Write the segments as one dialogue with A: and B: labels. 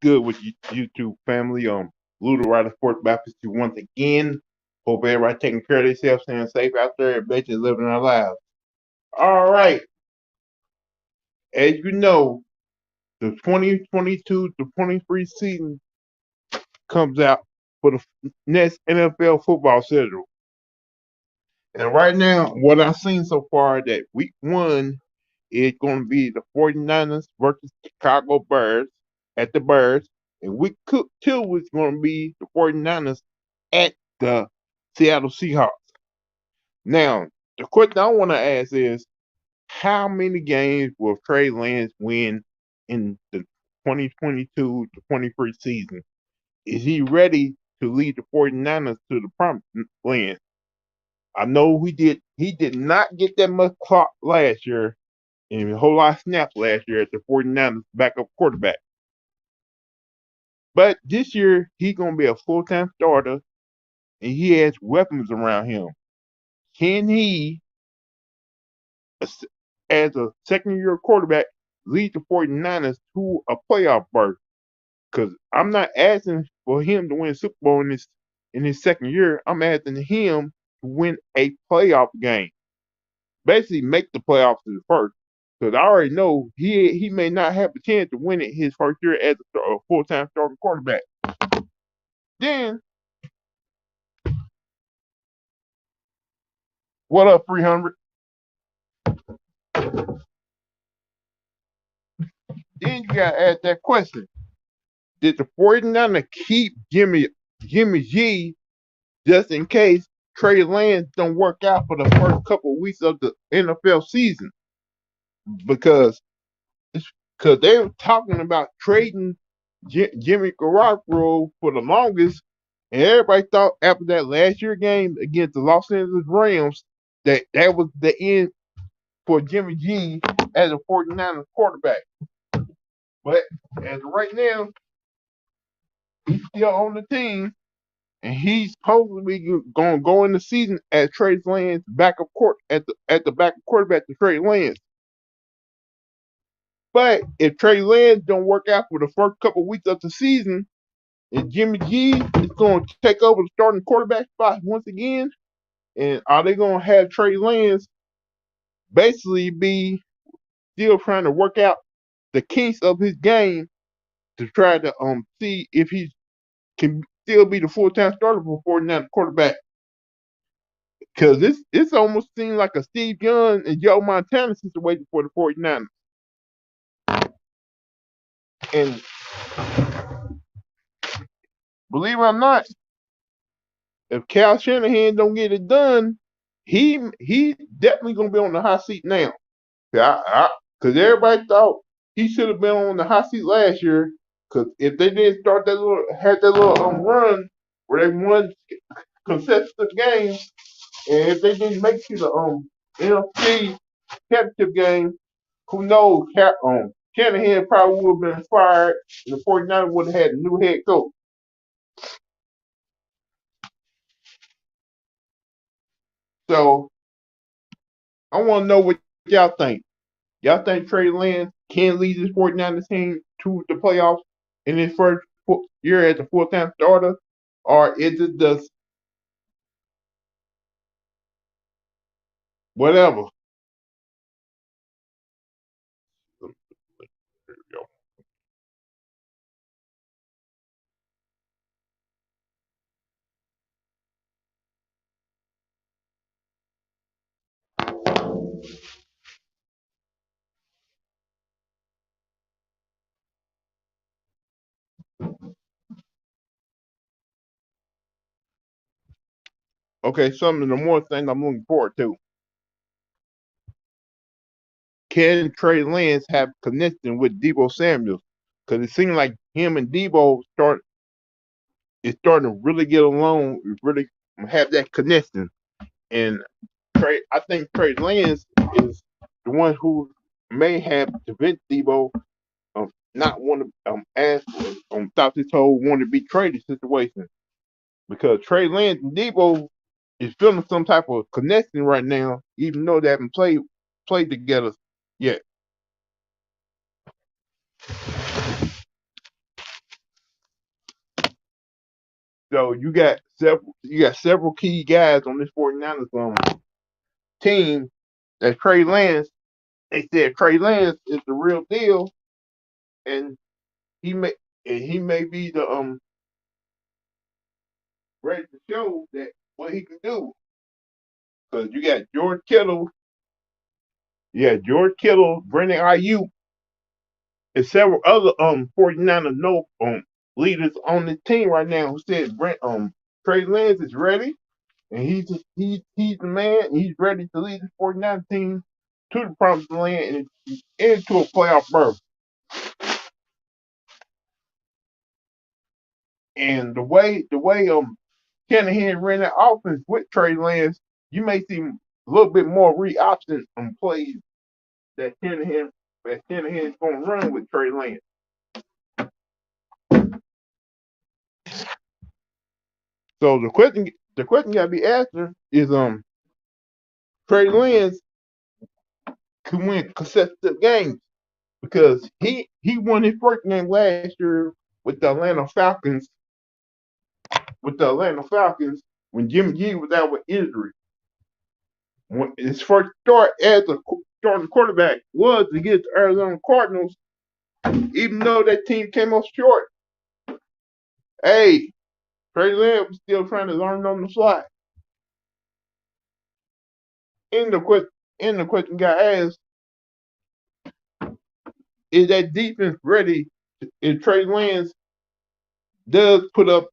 A: good with you, YouTube family? Louthewritersports back with you once again. Hope everybody taking care of themselves, staying safe out there, and basically living our lives. All right, as you know, the 2022 to 23 season comes out for the next NFL football schedule. And right now, what I've seen so far that week one is going to be the 49ers versus Chicago Bears at the Bears. And week two is going to be the 49ers at the Seattle Seahawks. Now, the question I want to ask is, how many games will Trey Lance win in the 2022 to 23 season? Is he ready to lead the 49ers to the promised land? I know he did not get that much clock last year and a whole lot of snaps last year at the 49ers backup quarterback. But this year he's gonna be a full-time starter and he has weapons around him. Can he, as a second-year quarterback, lead the 49ers to a playoff berth? Because I'm not asking for him to win a Super Bowl in his second year. I'm asking him to win a playoff game. Basically, make the playoffs his first. Because I already know he may not have a chance to win it his first year as a full-time starting quarterback. Then, what up, 300? Then you got to ask that question. Did the 49ers keep Jimmy G just in case Trey Lance don't work out for the first couple of weeks of the NFL season? Because they were talking about trading Jimmy Garoppolo for the longest, and everybody thought after that last year game against the Los Angeles Rams that was the end for Jimmy G as a 49ers quarterback. But as of right now, he's still on the team, and he's supposedly going to go in the season as Trey Lance backup at the backup quarterback to Trey Lance. But if Trey Lance don't work out for the first couple of weeks of the season, and Jimmy G is going to take over the starting quarterback spot once again, and are they going to have Trey Lance basically be still trying to work out the kinks of his game to try to see if he can still be the full-time starter for 49 quarterback? Because this almost seems like a Steve Young and Joe Montana situation for the 49ers. And believe it or not, if Cal Shanahan don't get it done, he definitely gonna be on the hot seat now. Because everybody thought he should have been on the hot seat last year. Because if they didn't start had that little run where they won consecutive games, and if they didn't make it to the NFC championship game, who knows? Shanahan probably would have been fired, and the 49ers would have had a new head coach. So I want to know what y'all think. Y'all think Trey Lance can lead this 49ers team to the playoffs in his first year as a full-time starter? Or is it just whatever? Okay, some of the more things I'm looking forward to. Can Trey Lance have connection with Deebo Samuel? Because it seems like him and Deebo is starting to really get along, really have that connection. And I think Trey Lance is the one who may have prevent Deebo not want to ask stop this whole want to be traded situation, because Trey Lance and Deebo is feeling some type of connection right now, even though they haven't played together yet. So you got several key guys on this 49ers team. That Trey Lance. They said Trey Lance is the real deal, and he may he may be the ready to show that what he can do. Because you got George Kittle, Brandon Ayuk, and several other 49er no leaders on the team right now who said Trey Lance is ready and he's the man and he's ready to lead the 49 team to the promised land and into a playoff berth. And the way Shanahan ran that offense with Trey Lance, you may see a little bit more read option on plays that Shanahan's gonna run with Trey Lance. So the question gotta be asking is Trey Lance can win consecutive games because he won his first game last year with the Atlanta Falcons when Jimmy G was out with injury. When his first start as a starting quarterback was against the Arizona Cardinals, even though that team came up short. Hey, Trey Lance was still trying to learn on the fly. In the question got asked, is that defense ready if Trey Lance does put up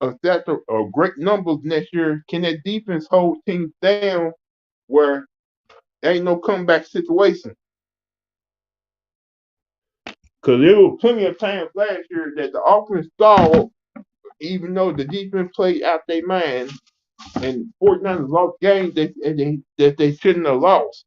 A: a set of great numbers next year? Can that defense hold teams down where there ain't no comeback situation? Because there were plenty of times last year that the offense stalled, even though the defense played out their mind, and 49ers lost games that they shouldn't have lost.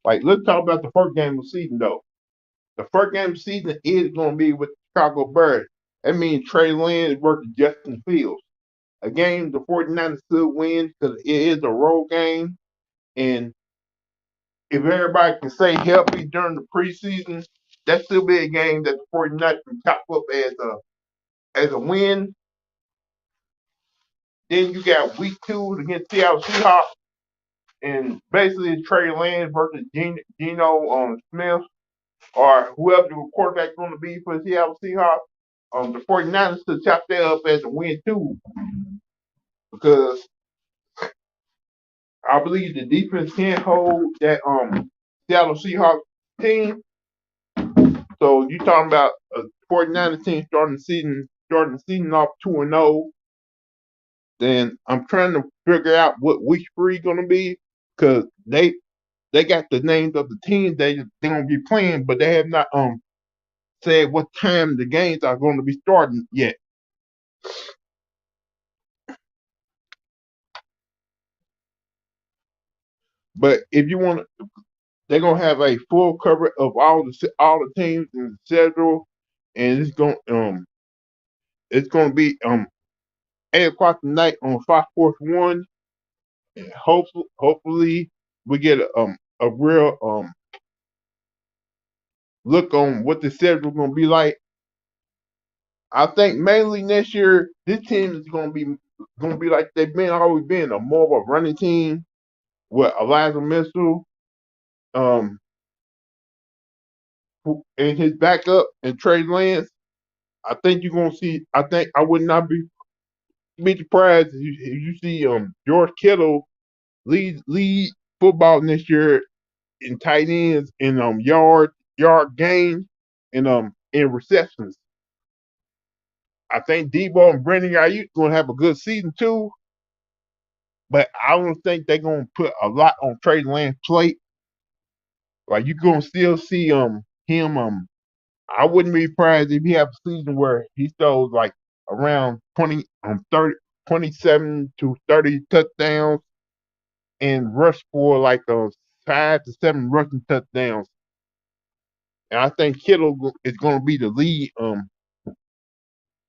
A: Like, let's talk about the first game of the season, though. The first game of the season is going to be with the Chicago Bears. That means Trey Lance versus Justin Fields. A game the 49ers still win because it is a road game. And if everybody can stay healthy during the preseason, that still be a game that the 49ers can top up as a win. Then you got week 2 against Seattle Seahawks. And basically Trey Lance versus Geno Smith or whoever the quarterback's going to be for the Seattle Seahawks. The 49ers to chop that up as a win too, because I believe the defense can hold that Seattle Seahawks team. So you talking about a 49ers team starting the season off 2-0. Then I'm trying to figure out what week 3 gonna be because they got the names of the teams they're gonna be playing, but they have not said what time the games are going to be starting yet. But if you want, they're gonna have a full cover of all the teams in the schedule, and it's gonna be 8 o'clock tonight on Fox Sports One. And hopefully we get a real look on what the schedule gonna be like. I think mainly next year this team is gonna be like they've always been, a more of a running team with Elijah Mitchell, um, and his backup and Trey Lance. I think you're gonna see. I think I would not be surprised if you see George Kittle lead football next year in tight ends, in yard gains, and in receptions. I think Debo and Brandon Ayuk gonna have a good season too, but I don't think they're gonna put a lot on Trey Lance plate. Like, you're gonna still see him I wouldn't be surprised if he have a season where he throws like around 27 to 30 touchdowns and rush for like 5 to 7 rushing touchdowns. And I think Kittle is going to be the lead.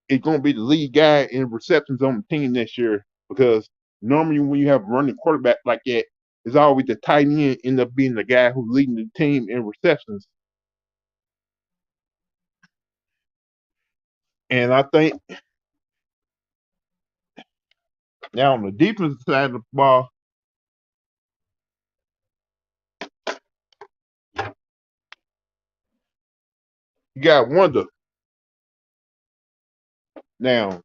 A: Is going to be the lead guy in receptions on the team this year because normally when you have a running quarterback like that, it's always the tight end end up being the guy who's leading the team in receptions. And I think now on the defensive side of the ball, you got Wonder. Now,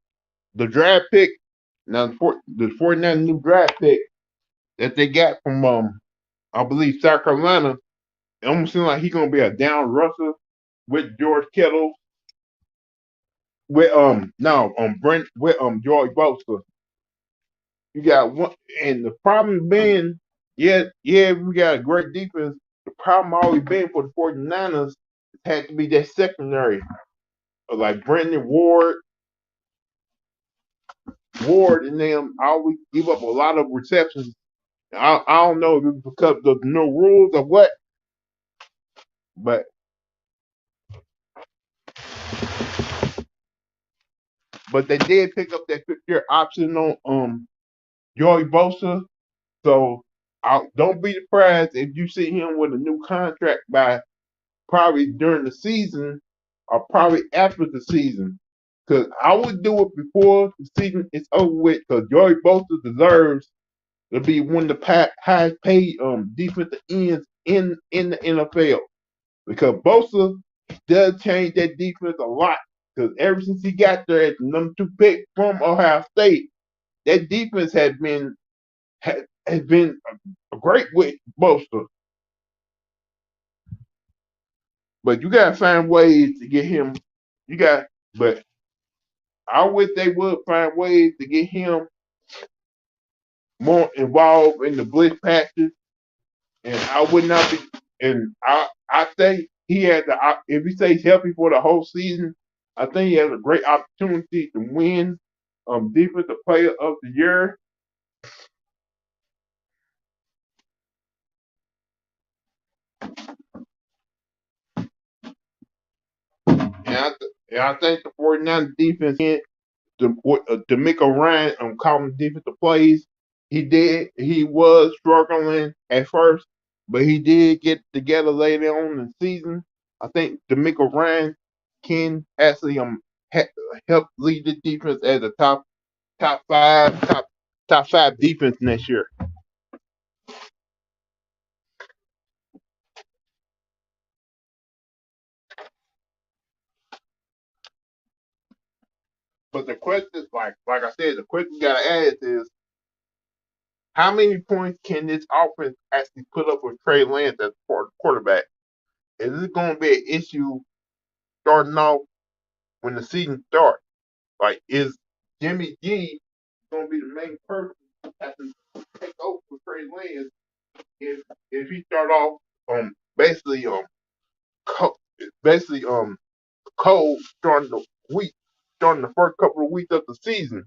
A: the draft pick, now the 49 new draft pick that they got from I believe South Carolina, it almost seems like he's gonna be a down rusher with George Kittle, with no Brent with George Bosa. You got one, and the problem being, yeah, we got a great defense. The problem always been for the 49ers had to be that secondary, like Brandon Ward, and them always give up a lot of receptions. I don't know if it's because of the no rules or what, but they did pick up that 5th-year option on Joey Bosa. So don't be surprised if you see him with a new contract by probably during the season or probably after the season. Because I would do it before the season is over with. Because Joey Bosa deserves to be one of the highest paid defensive ends in the NFL. Because Bosa does change that defense a lot. Because ever since he got there as the number 2 pick from Ohio State, that defense has been great with Bosa. But you gotta find ways to get him. But I wish they would find ways to get him more involved in the blitz patches. And I would not be. And I think he had the. If he stays healthy for the whole season, I think he has a great opportunity to win Defensive Player of the Year. And I think the 49 defense D'Amico Ryan calling defensive plays. He was struggling at first, but he did get together later on in the season. I think D'Amico Ryan can actually help lead the defense as a top five defense next year. But the question is like I said, the question you gotta ask is how many points can this offense actually put up with Trey Lance as quarterback? Is it going to be an issue starting off when the season starts? Like, is Jimmy G going to be the main person that can take over for Trey Lance if he start off basically co- basically cold starting the first couple of weeks of the season?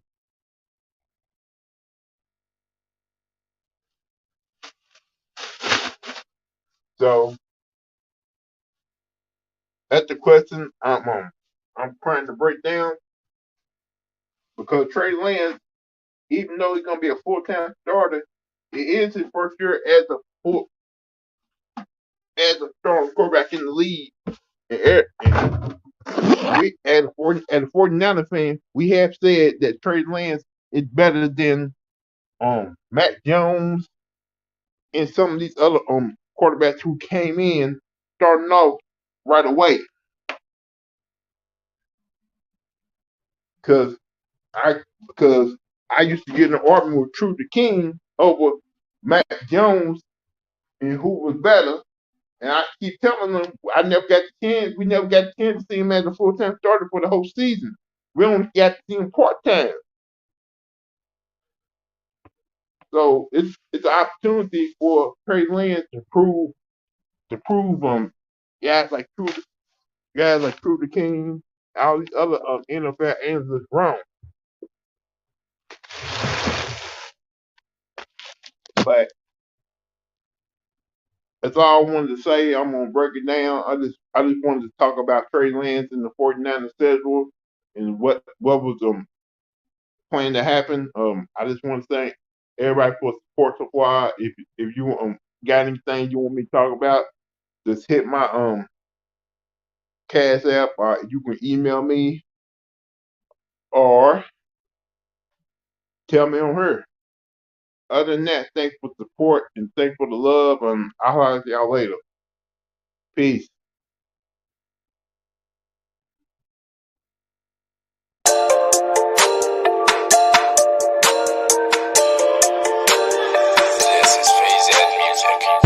A: So that's the question I'm trying to break down because Trey Lance, even though he's going to be a full-time starter, it is his first year as a strong quarterback in the league. And we, as a 49er fan, we have said that Trey Lance is better than Matt Jones and some of these other quarterbacks who came in starting off right away. Because because I used to get in an argument with True the King over Matt Jones and who was better. And I keep telling them I never got the chance. We never got the chance to see him as a full-time starter for the whole season. We only got to see him part-time. So it's an opportunity for Trey Lance to prove guys like True the King, all these other NFL analysts wrong. But that's all I wanted to say. I'm gonna break it down. I just wanted to talk about Trey Lance and the 49ers schedule and what was planned to happen. I just want to thank everybody for support supply. If you got anything you want me to talk about, just hit my Cash App, or you can email me or tell me on her. Other than that, thanks for the support and thanks for the love, and I'll holler at y'all later. Peace.
B: This is Phase Ed Music.